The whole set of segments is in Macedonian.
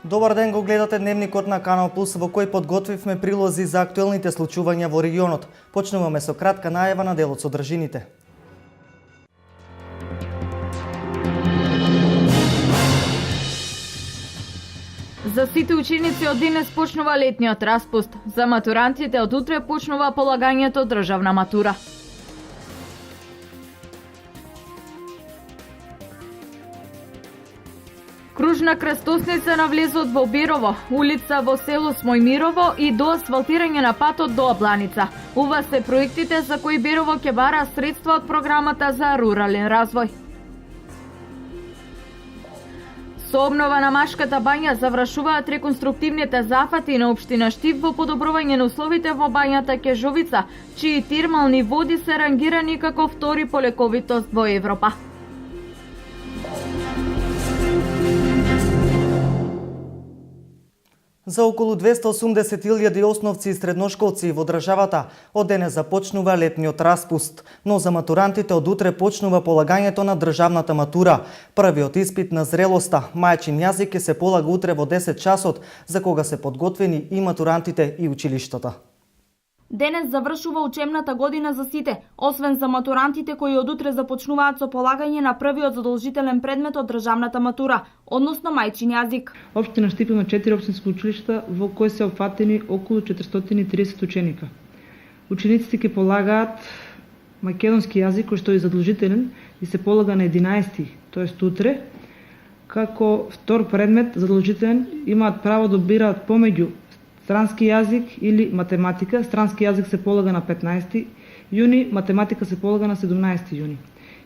Добар ден, го гледате Дневникот на Канал Плюс, во кој подготвивме прилози за актуелните случувања во регионот. Почнуваме со кратка најава на делот содржините. За сите ученици од денес почнува летниот распуст. За матурантите од утре почнува полагањето државна матура. Кружна крстосница на влезот во Берово, улица во село Смојмирово и до асфалтирање на патот до Абланица. Ова се проектите за кои Берово ќе бара средства од програмата за рурален развој. Со обнова на Машката бања завршуваат реконструктивните зафати на општина Штип во подобрување на условите во бањата Кежовица, чии термални води се рангирани како втори по лековитост во Европа. За околу 280.000 основци и средношколци во државата од денес започнува летниот распуст, но за матурантите од утре почнува полагањето на државната матура. Првиот испит на зрелоста, мајчин јазик, ќе се полага утре во 10 часот, за кога се подготвени и матурантите и училиштата. Денес завршува учебната година за сите, освен за матурантите кои од утре започнуваат со полагање на првиот задолжителен предмет од државната матура, односно мајчин јазик. Општина Штип има 4 општински училишта во кои се опфатени околу 430 ученика. Учениците ќе полагаат македонски јазик кој што е задолжителен и се полага на 11, тоест утре, како втор предмет задолжителен имаат право да бираат помеѓу странски јазик или математика. Странски јазик се полага на 15 јуни, математика се полага на 17 јуни.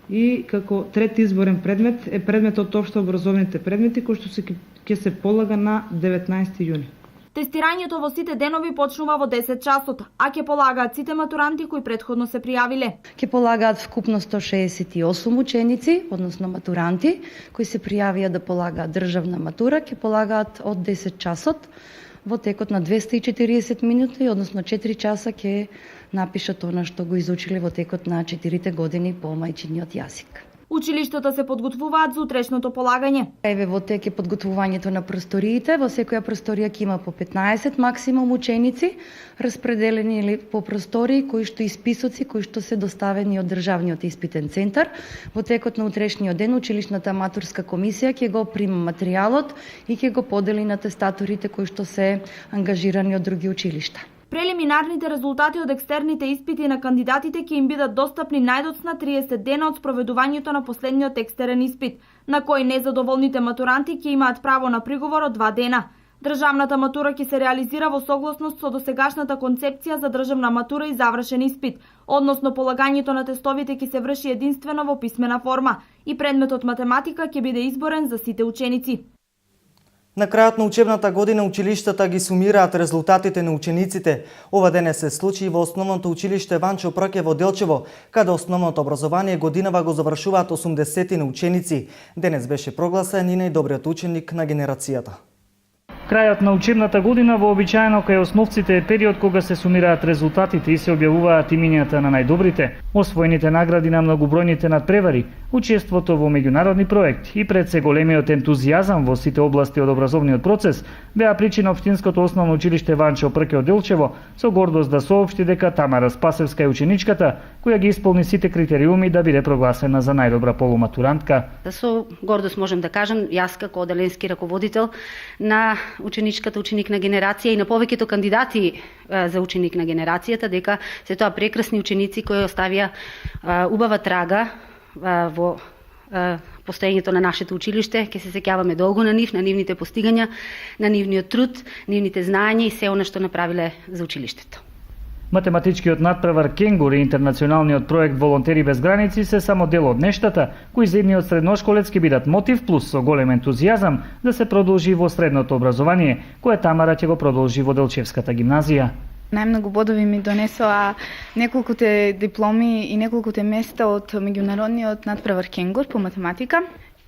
И како трети изборен предмет е предметот општо образовните предмети кој што ќе се полага на 19 јуни. Тестирањето во сите денови почнува во 10 часот, а ќе полагаат сите матуранти кои претходно се пријавиле. Ќе полагаат вкупно 168 ученици, односно матуранти, кои се пријавија да полагаат државна матура, ќе полагаат од 10 часот. Во текот на 240 минути, односно 4 часа, ќе напишат она што го изучиле во текот на 4 години по мајчиниот јазик. Училиштата се подготвуваат за утрешното полагање. Еве во тек е подготвувањето на просториите. Во секоја просторија ќе има по 15 максимум ученици, распределени или по простории кои што исписоци кои што се доставени од државниот испитен центар. Во текот на утрешниот ден училишната матурска комисија ќе го прима материјалот и ќе го подели на тестаторите кои што се ангажирани од други училишта. Прелиминарните резултати од екстерните испити на кандидатите ќе им бидат достапни најдоцна 30 дена од спроведувањето на последниот екстерен испит, на кој незадоволните матуранти ќе имаат право на приговор од 2 дена. Државната матура ќе се реализира во согласност со досегашната концепција за државна матура и завршен испит, односно полагањето на тестовите ќе се врши единствено во писмена форма и предметот математика ќе биде изборен за сите ученици. На крајот на учебната година училиштата ги сумираат резултатите на учениците. Ова денес се случи во основното училиште Ванчо Прке во Делчево, каде основното образование годинава го завршуваат 80 ученици. Денес беше прогласен и најдобриот ученик на генерацијата. Крајот на учебната година вообичаено кај основците е период кога се сумираат резултатите и се објавуваат имињата на најдобрите, освоените награди на многобројните надпревари, учеството во меѓународни проекти и пред се големиот ентузијазам во сите области од образовниот процес, беа причина општинското основно училиште Ванчо Прке од Делчево со гордост да соопшти дека Тамара Спасевска е ученичката која ги исполни сите критериуми да биде прогласена за најдобра полуматурантка. Со гордост можем да кажам, јас како оделенски раководител на ученичката ученик на генерација и на повеќето кандидати за ученик на генерацијата, дека се тоа прекрасни ученици кои оставија убава трага во постоењето на нашето училиште. Ќе се сеќаваме долго на нив, на нивните постигања, на нивниот труд, нивните знаења и се она што направиле за училиштето. Математичкиот надпревар Кенгур и интернационалниот проект Волонтери без граници се само дел од нештата, кои за едниот средношколец ќе бидат мотив плюс со голем ентузијазам да се продолжи во средното образование, кое Тамара ќе го продолжи во Делчевската гимназија. Најмногу бодови ми донесоа неколкуте дипломи и неколкуте места од меѓународниот надпревар Кенгур по математика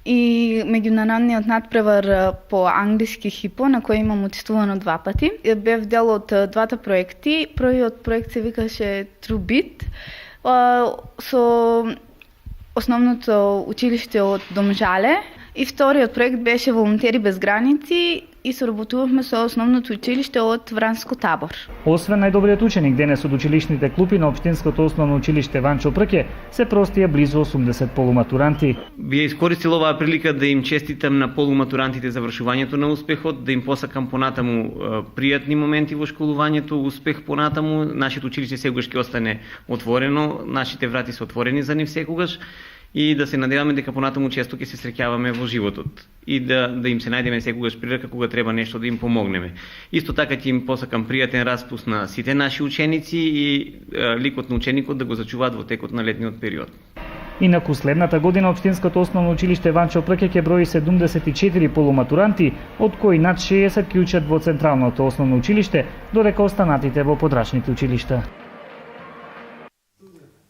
и меѓународниот надпревар по англиски ХИПО, на кој имам учествувано 2 пати. Бев дел од двата проекти. Првиот проект се викаше TrueBit со основното училиште од Домжале И вториот проект беше Волонтери без граници и соработувавме со основното училиште од Вранско Табор. Освен најдобриот ученик денес од училишните клупи на Општинското основно училиште Ванчо Прке се простија близу 80 полуматуранти. Би искористил оваа прилика да им честитам на полуматурантите завршувањето на успехот, да им посакам понатаму пријатни моменти во школувањето, успех понатаму. Нашето училиште секогаш ќе остане отворено, нашите врати се отворени за нив секогаш. И да се надеваме дека понатаму често ќе се среќаваме во животот и да им се најдеме секогаш прилика кога треба нешто да им помогнеме. Исто така ќе им посакам пријатен распуст на сите наши ученици и ликот на ученикот да го зачуваат во текот на летниот период. Инаку следната година Општинското основно училиште Ванчо Прке ќе брои 74 полуматуранти, од кои над 60 ќе учат во Централното основно училиште, додека останатите во подрачните училишта.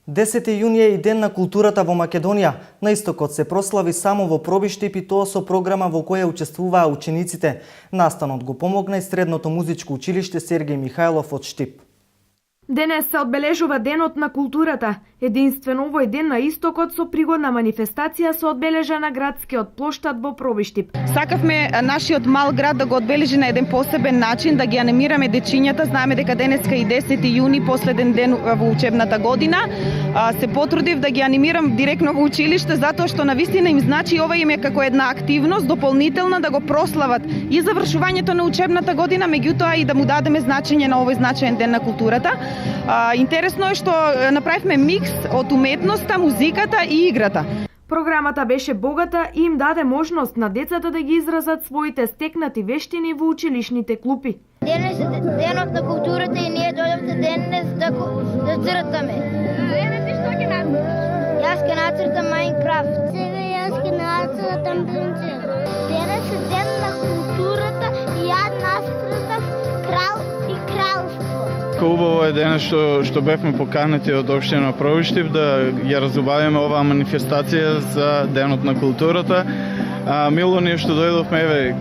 10 јуни е и Ден на културата во Македонија. На истокот се прослави само во Пробиштип и тоа со програма во која учествуваа учениците. Настанот го помогна и Средното музичко училиште Сергеј Михајлов од Штип. Денес се одбележува Денот на културата. Единствено овој ден на истокот со пригодна манифестација се одбележа на градскиот плоштад во Пробиштип. Сакавме нашиот мал град да го одбележи на еден посебен начин, да ги анимираме дечињата. Знаеме дека денеска и 10 јуни, последен ден во учебната година. Се потрудив да ги анимирам директно во училиште, затоа што навистина им значи ова им е како една активност дополнителна да го прослават и завршувањето на учебната година, меѓутоа и да му дадеме значење на овој значаен ден на културата. Интересно е што направивме микс од уметноста, музиката и играта. Програмата беше богата и им даде можност на децата да ги изразат своите стекнати вештини во училишните клупи. Денес е Денот на културата и ние дојдовте денес да цртаме. Ти што ќе нацрташ? Јас ќе нацртам Майнкрафт. Сега јас ќе нацртам принцеса. Денес е Ден на културата и јас нацртав крал и кралство. Убаво е денес што бевме поканети од општина Пробиштип да ја разубавиме оваа манифестација за Денот на културата. Мило ни е што дојдовме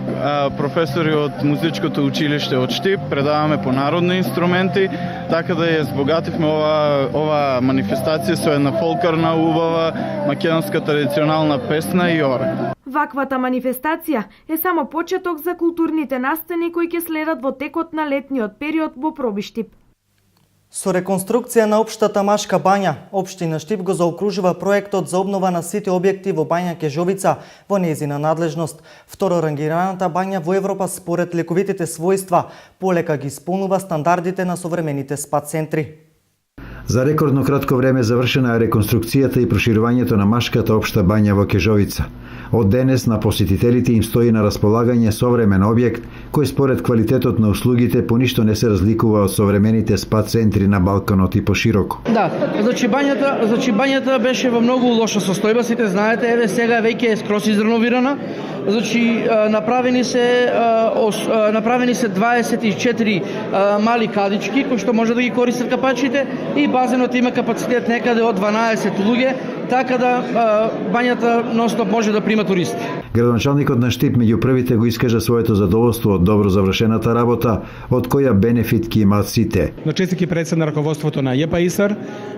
професори од музичкото училиште од Штип, предаваме по народни инструменти, така да ја збогативме оваа манифестација со една фолклорна убава македонска традиционална песна и ора. Ваквата манифестација е само почеток за културните настани кои ќе следат во текот на летниот период во Пробиштип. Со реконструкција на општата Машка бања, општина Штип го заокружува проектот за обнова на сите објекти во бања Кежовица во нејзина надлежност. Второрангираната бања во Европа според лековитите својства полека ги исполнува стандардите на современите спа центри. За рекордно кратко време завршена е реконструкцијата и проширувањето на Машката општа бања во Кежовица. Од денес на посетителите им стои на располагање современ објект кој според квалитетот на услугите по ништо не се разликува од современите спа центри на Балканот и пошироко. Да, бањата беше во многу лоша состојба, сите знаете, еве сега веќе е скроз изреновирана. Направени се 24 мали кадички кои што може да ги користат капачите и базенот има капацитет некаде од 12 луѓе, така да бањата ностоп може да прима туристи. Градоначалникот на Штип меѓу првите го искажа своето задоволство од добро завршената работа, од која бенефит ќе имаат сите. Но честитки пред на раководството на ЈПИСР,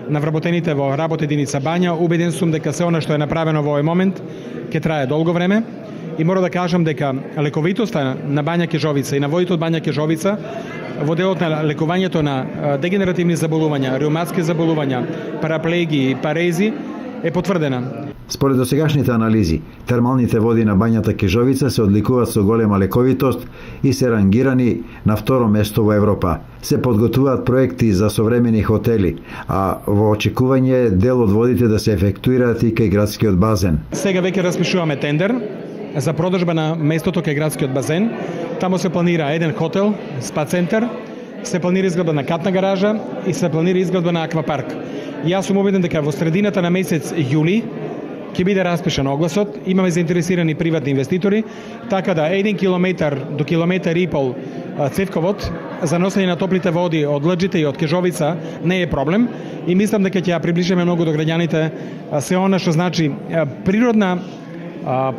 на вработените во работа единица бања, убеден сум дека се она што е направено во овој момент ќе трае долго време. И мора да кажам дека лековитоста на бања Кежовица и на водите од бања Кежовица во делот на лекувањето на дегенеративни заболувања, реуматски заболувања, параплегии и парези е потврдена. Според досегашните анализи, термалните води на бањата Кежовица се одликуваат со голема лековитост и се рангирани на второ место во Европа. Се подготвуваат проекти за современи хотели, а во очекување дел од водите да се ефектуираат и кај градскиот базен. Сега веќе распишуваме тендер за продажба на местото кај градскиот базен. Таму се планира еден хотел, спа центар, се планира изградба на катна гаража и се планира изградба на аквапарк. Јас сум убеден дека во средината на месец јули ќе биде распишан огласот, имаме заинтересирани приватни инвеститори, така да 1 километар до километар и пол цевковод за носење на топлите води од Лџите и од Кежовица не е проблем и мислам дека ќе ја приближиме многу до граѓаните се она што значи природна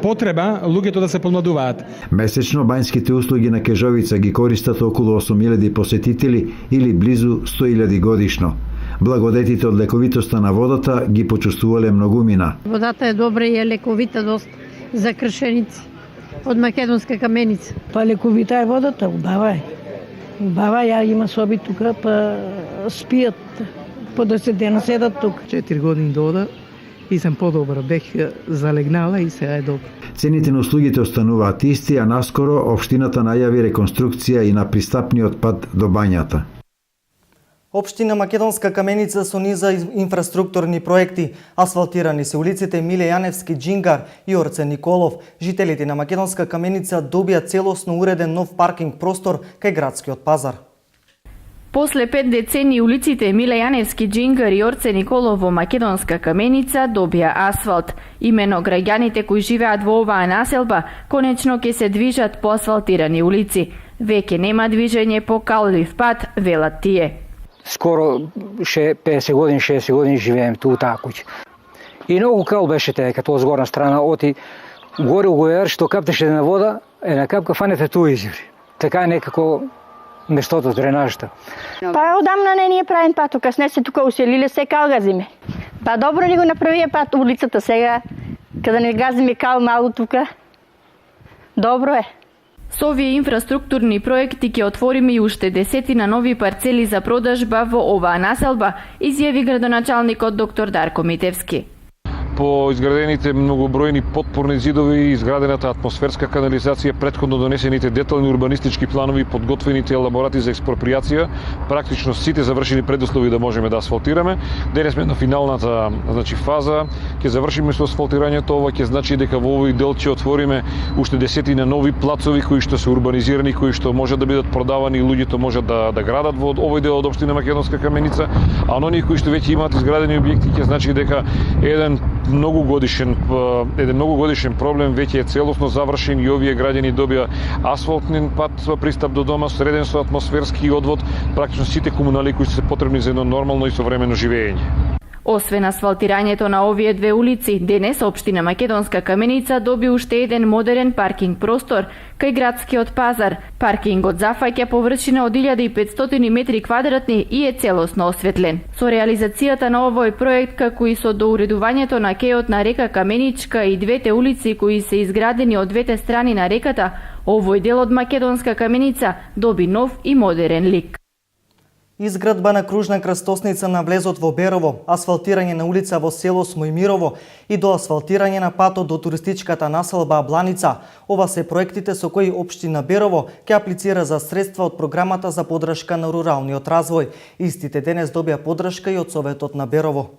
потреба луѓето да се помладуваат. Месечно бањските услуги на Кежовица ги користат околу 8.000 посетители или близу 100.000 годишно. Благодетите од лековитоста на водата ги почувствувале многумина. Водата е добра и е лековита доста. за кршеници од македонска каменица. Па лековита е водата, убава е. Убава, ја има соби тука, па спијат по 10 дена седат тука. 4 години до ода и сам подобра, бех залегнала и сега е добро. Цените на услугите остануваат исти, а наскоро општината најави реконструкција и на пристапниот пат до бањата. Општина Македонска Каменица со низа инфраструктурни проекти. Асфалтирани се улиците Миле Јаневски, Джингар и Орце Николов. Жителите на Македонска Каменица добија целосно уреден нов паркинг простор кај градскиот пазар. После 5 децени улиците Миле Јаневски, Джингар и Орце Николов во Македонска Каменица добија асфалт. Имено граѓаните кои живеат во оваа населба конечно ќе се движат по асфалтирани улици. Веќе нема движење по каллив пат, велат тие. Скоро 50 години, 60 години живеем ту таа куќа. И многу кал беше дека тоа згорна страна оти горе у гојар што каптеше на вода, една капка фанете ту изври. Така некако местото дренажата. Па одамна не ни е правен пат, тука не се тука уселиле се кал газиме. Па добро ни го направија пат улицата сега, каде не газиме кал малу тука. Добро е. Со овие инфраструктурни проекти ќе отвориме и уште десетина нови парцели за продажба во оваа населба, изјави градоначалникот доктор Дарко Митевски. По изградените многобројни потпорни зидови и изградената атмосферска канализација, претходно донесените детални урбанистички планови и подготвените елаборати за експроприација, практично сите завршени предуслови да можеме да асфалтираме. Денес сме на финалната фаза, ќе завршиме со асфалтирањето, ова ќе значи дека во овој дел ќе отвориме уште десетина нови плацови кои што се урбанизирани, кои што можат да бидат продавани и луѓето можат да градат во овој дел од општина Македонска Каменица, а оние кои што веќе имаат изградени објекти ќе значи дека еден многу годишен проблем веќе е целосно завршен и овие граѓани добија асфалтен пат со пристап до дома, среден со атмосферски одвод, практично сите комунали кои се потребни за едно нормално и современо живење. Освен асфалтирањето на овие две улици, денес општина Македонска Каменица доби уште еден модерен паркинг простор кај градскиот пазар. Паркингот зафаќа површина од 1500 метри квадратни и е целосно осветлен. Со реализацијата на овој проект, како и со доуредувањето на кејот на река Каменичка и двете улици кои се изградени од двете страни на реката, овој дел од Македонска Каменица доби нов и модерен лик. Изградба на кружна крстосница на влезот во Берово, асфалтирање на улица во село Смојмирово и доасфалтирање на патот до туристичката населба Абланица. Ова се проектите со кои општина Берово ќе аплицира за средства од програмата за поддршка на руралниот развој. Истите денес добија поддршка и од Советот на Берово.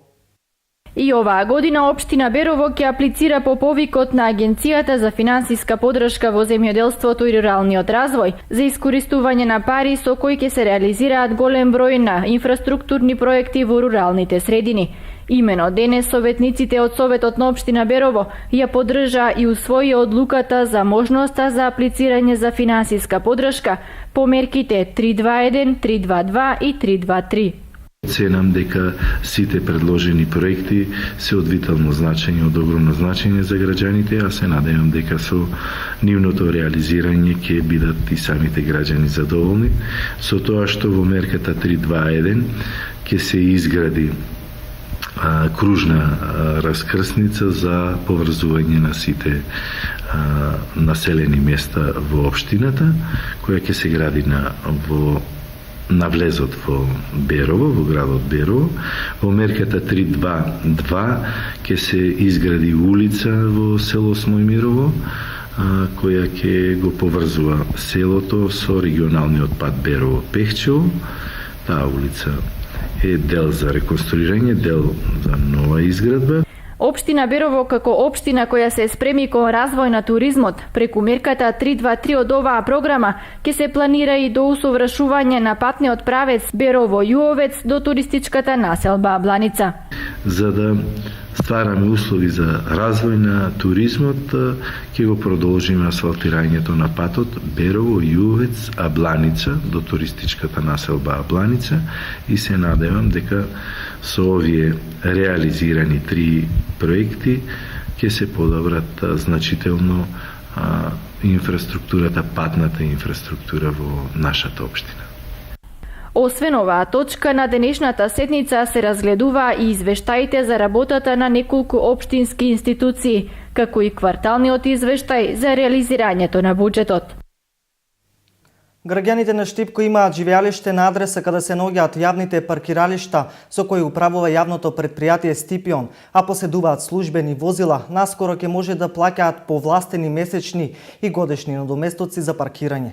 И оваа година општина Берово ќе аплицира по повикот на Агенцијата за финансиска поддршка во земјоделството и руралниот развој за искористување на пари со кои ќе се реализираат голем број на инфраструктурни проекти во руралните средини. Имено денес советниците од Советот на општина Берово ја поддржа и усвои одлуката за можноста за аплицирање за финансиска поддршка по мерките 321, 322 и 323. Ценам дека сите предложени проекти се од витално значење, од огромно значење за граѓаните, а се надевам дека со нивното реализирање ќе бидат и самите граѓани задоволни. Со тоа што во мерката 321 ќе се изгради кружна раскрсница за поврзување на сите населени места во општината, која ќе се гради на влезот во Берово, во градот Берово. Во мерката 322 ќе се изгради улица во село Смојмирово, која ќе го поврзува селото со регионалниот пат Берово-Пехчево. Таа улица е дел за реконструирање, дел за нова изградба. Општина Берово како општина која се спреми кон развој на туризмот, преку мерката 323 од оваа програма ќе се планира и до усовршување на патниот правец Берово-Јуовец до туристичката населба Абланица. За да ствараме услови за развој на туризмот, ќе го продолжиме асфалтирањето на патот Берово-Јуовец Абланица до туристичката населба Абланица и се надевам дека со овие реализирани 3 проекти ќе се подобрат значително инфраструктурата, патната инфраструктура во нашата општина. Освен оваа точка, на денешната седница се разгледува и извештаите за работата на неколку општински институции, како и кварталниот извештај за реализирањето на буџетот. Граѓаните на Штипко имаат живеалиште на адреса каде се наоѓаат јавните паркиралишта со кои управува јавното предпријатие Стипион, а поседуваат службени возила, наскоро ќе може да плаќаат повластени месечни и годишни надоместоци за паркирање.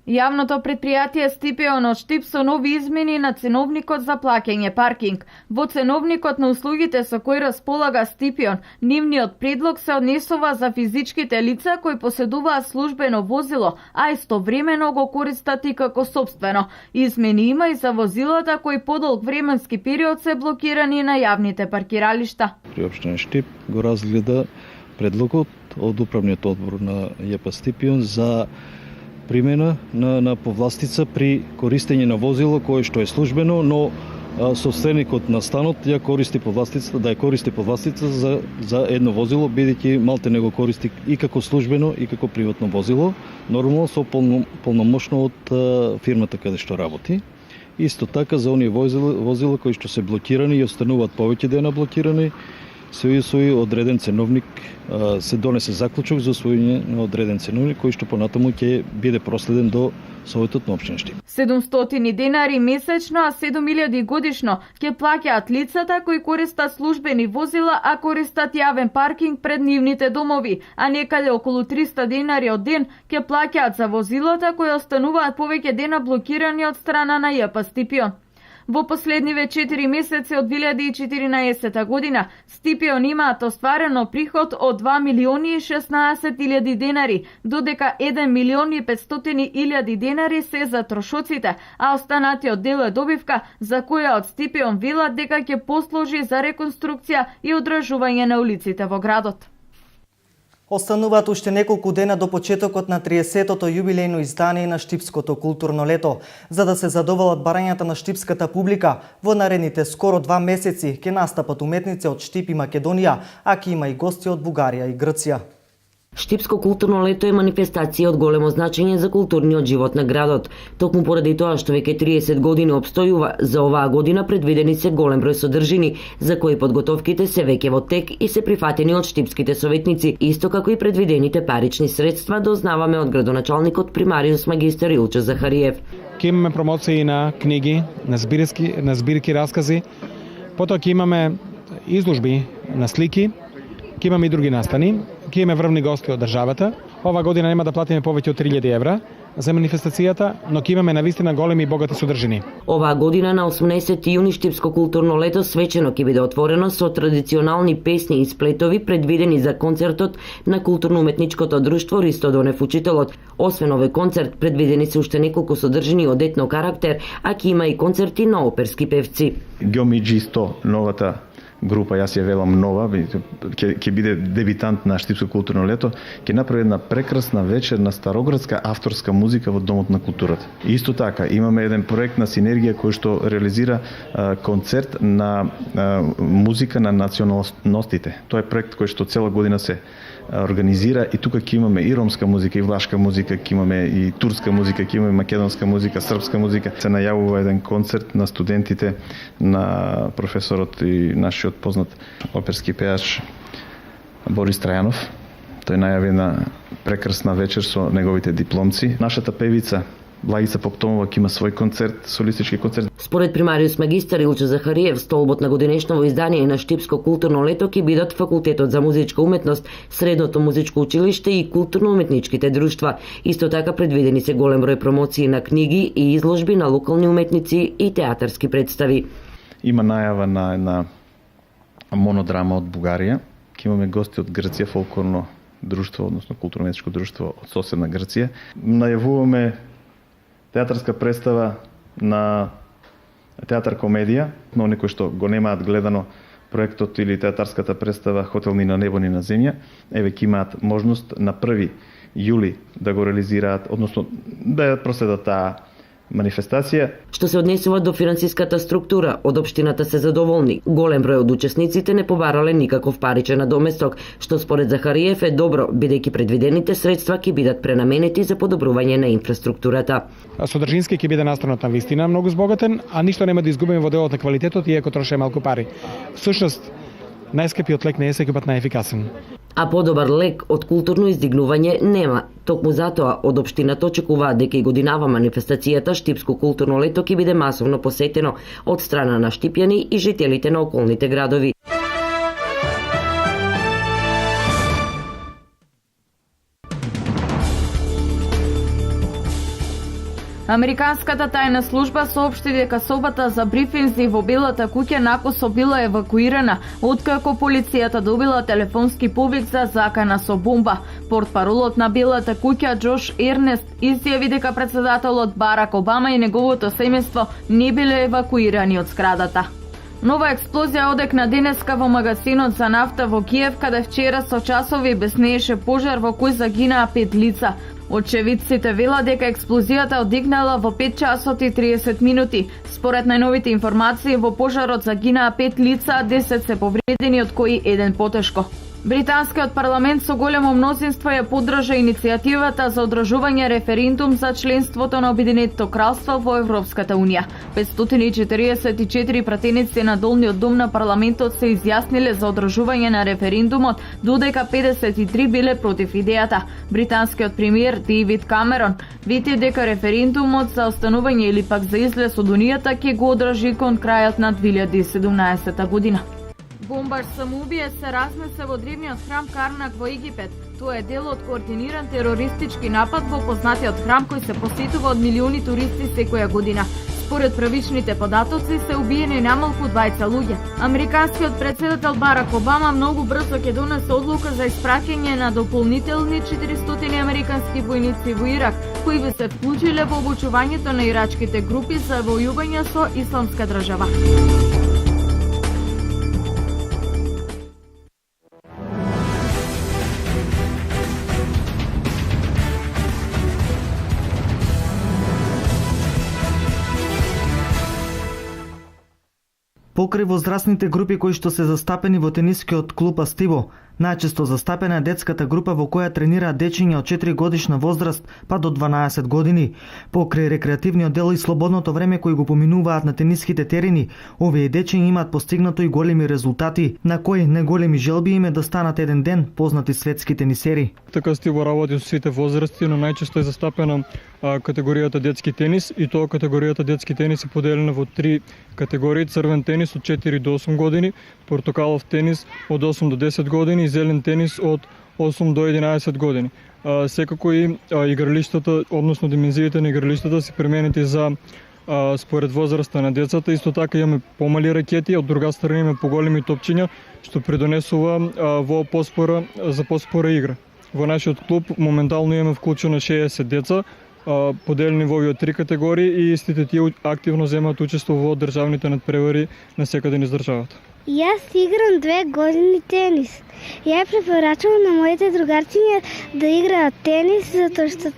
Јавното предпријатие Стипион од Штип со нови измени на ценовникот за плаќање паркинг. Во ценовникот на услугите со кои располага Стипион, нивниот предлог се однесува за физичките лица кои поседуваат службено возило, а истовремено го користат и како сопствено. Измени има и за возилата кои подолг временски период се блокирани на јавните паркиралишта. При општина Штип го разгледа предлогот од управниот одбор на ЈП Стипион за примена на повластица при користење на возило кое што е службено, но собственикот на станот ја користи повластица, да ја користи повластица за едно возило, бидејќи малте не го користи и како службено и како приватно возило, нормално со полномошно од фирмата каде што работи. Исто така за оние возила кои што се блокирани и остануваат повеќе дена блокирани, се усвои одреден ценовник, се донесе заклучок за усвојање на одреден ценовник кој што понатаму ќе биде проследен до Советот на општина Штип. 700 денари месечно, а 7000 годишно ќе плаќаат лицата кои користат службени возила, а користат јавен паркинг пред нивните домови, а некаде околу 300 денари од ден ќе плаќаат за возилата кои остануваат повеќе дена блокирани од страна на ЈП Стипион. Во последниве 4 месеци од 2014 година Стипион имаат остварено приход од 2.016.000 денари, додека 1.500.000 денари се за трошоците, а останатиот дел е добивка за која од Стипион велат дека ќе послужи за реконструкција и одржување на улиците во градот. Остануваат уште неколку дена до почетокот на 30-тото јубилејно издание на Штипското културно лето. За да се задоволат барањата на штипската публика, во наредните скоро 2 месеци ќе настапат уметници од Штип и Македонија, а ќе има и гости од Бугарија и Грција. Штипско културно лето е манифестација од големо значење за културниот живот на градот. Токму поради тоа што веќе 30 години обстојува, за оваа година предвидени се голем број содржини, за кои подготовките се веќе во тек и се прифатени од штипските советници, исто како и предвидените парични средства, дознаваме од градоначалникот примариус магистер Илчо Захариев. Ке имаме промоции на книги, на збирки раскази, потоа ќе имаме изложби на слики, ќе имаме и други настани, ќе имаме врвни гости од државата. Ова година нема да платиме повеќе од 3000 евра за манифестацијата, но ќе имаме навистина големи и богати содржини. Оваа година на 18 јуни Штипско културно лето свечено ќе биде отворено со традиционални песни и сплетови предвидени за концертот на културно-уметничкото друштво Ристо Донев Учителот. Освен овој концерт, предвидени се уште неколку содржини од етно карактер, а ќе има и концерти на оперски певци. Геомиджи 100, новата група, јас ја велам нова, ќе биде дебитант на Штипско културно лето, ќе направи една прекрасна вечер на староградска авторска музика во Домот на културата. И исто така, имаме еден проект на синергија кој што реализира концерт на музика на националностите. Тоа е проект кој што цела година се организира и тука ќе имаме и ромска музика, и влашка музика, ќе имаме и турска музика, ќе имаме македонска музика, српска музика. Се најавува еден концерт на студентите на професорот и нашиот познат оперски пејач Борис Трајанов. Тој најави на прекрасна вечер со неговите дипломци. Нашата певица Благица Поптомова ќе има свој концерт, солистички концерт. Според примариус магистар Илчо Захариев, столбот на годинешново издание на Штипско културно лето ќе бидат Факултетот за музичка уметност, Средното музичко училиште и културно-уметничките друштва. Исто така предвидени се голем број промоции на книги и изложби на локални уметници и театарски представи. Има најава на една монодрама од Бугарија. Ќе имаме гости од Грција, фолклорно друштво, односно културно-уметничко друштво од соседна Грција. Најавуваме театарска представа на театар комедија, но некои што го немаат гледано проектот или театарската представа Хотел ни на небо ни на земја, еве ќе имаат можност на 1 јули да го реализираат, односно да ја проследат таа манифестација. Што се однесува до финансиската структура, од општината се задоволни. Голем број од учесниците не побарале никаков паричен надоместок, што според Захариев е добро, бидејќи предвидените средства ќе бидат пренаменети за подобрување на инфраструктурата. Содржински ќе биде настројната вистина многу збогатен, а ништо нема да изгубиме во делот на квалитетот, иако троше малку пари. Всушност, најскапиот лек не е секој пат најефикасен. А подобар лек од културно издигнување нема. Токму затоа од општината очекуваат дека и годинава манифестацијата Штипско културно лето ќе биде масовно посетено од страна на штипјани и жителите на околните градови. Американската тајна служба соопшти дека собата за брифинзи во Белата куќа накосо била евакуирана, откако полицијата добила телефонски повик за закана со бомба. Портпаролот на Белата куќа Џош Ернест изјави дека претседателот Барак Обама и неговото семејство не биле евакуирани од зградата. Нова експлозија одекна денеска во магазинот за нафта во Киев, каде вчера со часови беснееше пожар во кој загинаа 5 лица. Очевидците вела дека експлозијата одигнала во 5 часот и 30 минути. Според најновите информации, во пожарот загинаа 5 лица, 10 се повредени, од кои еден потешко. Британскиот парламент со големо мнозинство ја поддржа иницијативата за одржување референдум за членството на Обединетото кралство во Европската унија. 544 пратеници на долниот дом на парламентот се изјасниле за одржување на референдумот, додека 53 биле против идејата. Британскиот премиер Дейвид Камерон вети дека референдумот за останување или пак за излез од унијата ќе го одржи кон крајот на 2017 година. Бомбар самоубиец се разнесе во древниот храм Карнак во Египет. Тоа е дел од координиран терористички напад во познатиот храм кој се посетува од милиони туристи секоја година. Според правичните податоци се убиени намалку 20 луѓе. Американскиот претседател Барак Обама многу брзо ќе донесе одлука за испраќање на дополнителни 400 американски војници во Ирак, кои би се вклучиле во обучувањето на ирачките групи за војување со Исламска држава. Покрај возрастните групи кои што се застапени во тенискиот клуб Астиво, најчесто застапена е детската група во која тренираат дечиња од 4 годишна возраст па до 12 години. Покрај рекреативниот дел и слободното време кои го поминуваат на тениските терени, овие дечиња имаат постигнато и големи резултати, на кои неголеми желби им е да станат еден ден познати светски тенисери. Така Астиво работи со сите возрасти, но најчесто е застапена категоријата детски тенис, и тоа категоријата детски тенис е поделена во 3 категории: црвен тенис од 4 до 8 години, портокалов тенис од 8 до 10 години и зелен тенис од 8 до 11 години. Секако и игралиштата, односно димензиите на игралиштата се пременети за според возраста на децата. Исто така имаме помали ракети, од друга страна имаме поголеми топчиња, што придонесува во поспора игра. Во нашиот клуб моментално имаме вклучено 60 деца, поделени во овие 3 категории, и истите тие активно земаат учество во државните надпревари на секаде низ државата. Јас играм 2 години тенис. Ја препорачувам на моите другарчиња да играат тенис, затоа што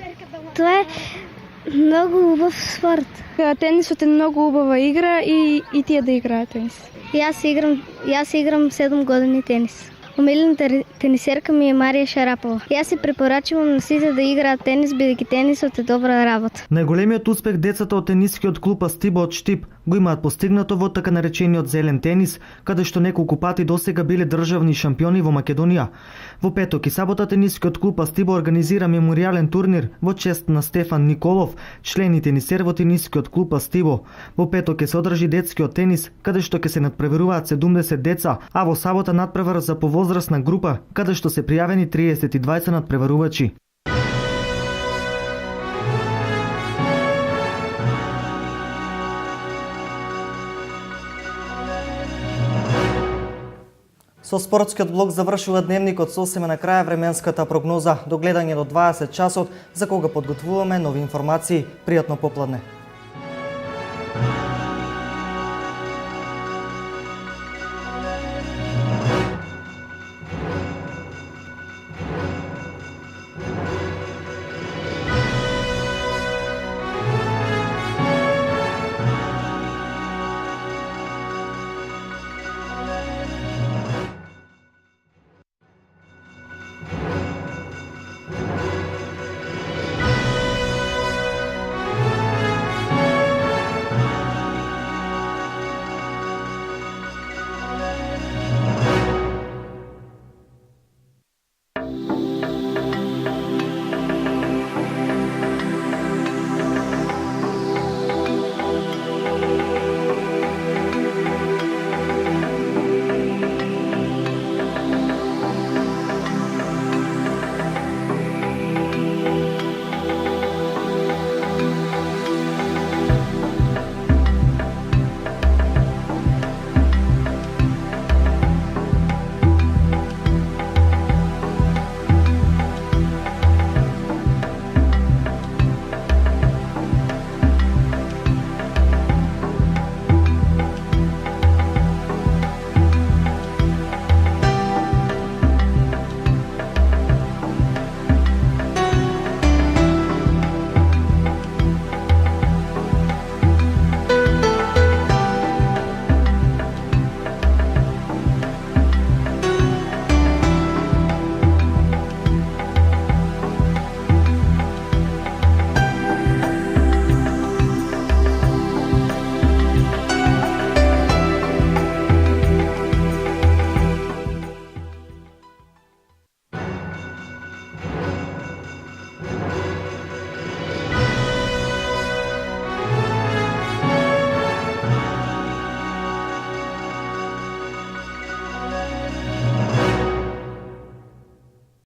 тоа е многу убав спорт. Тенисот е многу убава игра и тие да играат тенис. Јас играм 7 години тенис. Омилената тенисерка ми е Марија Шарапова. Јас се препорачувам на сите да играат тенис, бидејќи тенисот е добра работа. Најголемиот успех децата од тенискиот клуб Астибо од Штип го имаат постигнато во така наречениот зелен тенис, каде што неколку пати досега биле државни шампиони во Македонија. Во петок и сабота тенискиот клуб Астибо организира меморијален турнир во чест на Стефан Николов, член и тенисер во тенискиот клуб Астибо. Во петок ќе се одржи детскиот тенис, каде што ќе се надпреваруваат 70 деца, а во сабота надпревар за повозрастна група, каде што се пријавени 32 надпреварувачи. Со спортскиот блок завршува дневникот, сосеме на краја временската прогноза. До гледање до 20 часот, за кога подготвуваме нови информации. Пријатно попладне.